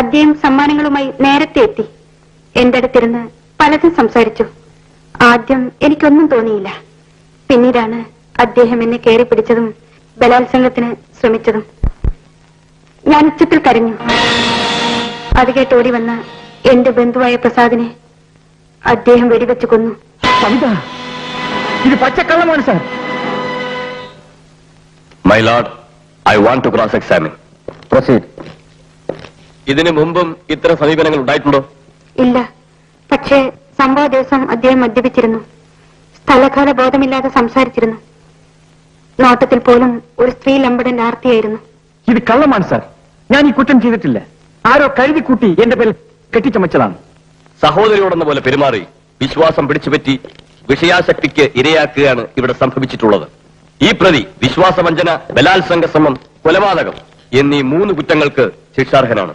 അദ്ദേഹം സമ്മാനങ്ങളുമായി നേരത്തെ എത്തി. എന്റെ അടുത്തിരുന്ന് പലതും സംസാരിച്ചു. ആദ്യം എനിക്കൊന്നും തോന്നിയില്ല. പിന്നീടാണ് അദ്ദേഹം എന്നെ കയറി പിടിച്ചതും ബലാത്സംഗത്തിന് ശ്രമിച്ചതും. ഞാൻ ഉച്ചത്തിൽ കരഞ്ഞു. അത് കേട്ട് ഓടി വന്ന എന്റെ ബന്ധുവായ പ്രസാദിനെ അദ്ദേഹം വെടിവെച്ച് കൊന്നു. ഇത് പച്ചക്കള്ളമാണ് sir. My lord, I want to cross examine. Proceed. ഇതിനു മുമ്പും ഇത്തരം സമീപനങ്ങൾ ഉണ്ടായിട്ടുണ്ടോ? ഇല്ല. പക്ഷേ സംഭവ ദിവസം അദ്ദേഹം മദ്യപിച്ചിരുന്നു. സ്ഥലകാല ബോധമില്ലാതെ സംസാരിച്ചിരുന്നു. നോട്ടത്തിൽ പോലും ഒരു സ്ത്രീ ലംബടന്റെ ആർത്തിയായിരുന്നു. ഇത് കള്ളമാണ് സാർ. ഞാൻ ഈ കുറ്റം ചെയ്തിട്ടില്ല. ആരോ കരുതി കൂട്ടി എന്റെ പേരിൽ കെട്ടിച്ചമച്ചതാണ്. സഹോദരിയോടെന്ന പോലെ പെരുമാറി വിശ്വാസം പിടിച്ചുപറ്റി വിഷയാസക്തിക്ക് ഇരയാക്കുകയാണ് ഇവിടെ സംഭവിച്ചിട്ടുള്ളത്. ഈ പ്രതി വിശ്വാസവഞ്ചന, ബലാത്സംഗ ശ്രമം, കൊലപാതകം എന്നീ 3 കുറ്റങ്ങൾക്ക് ശിക്ഷാർഹനാണ്.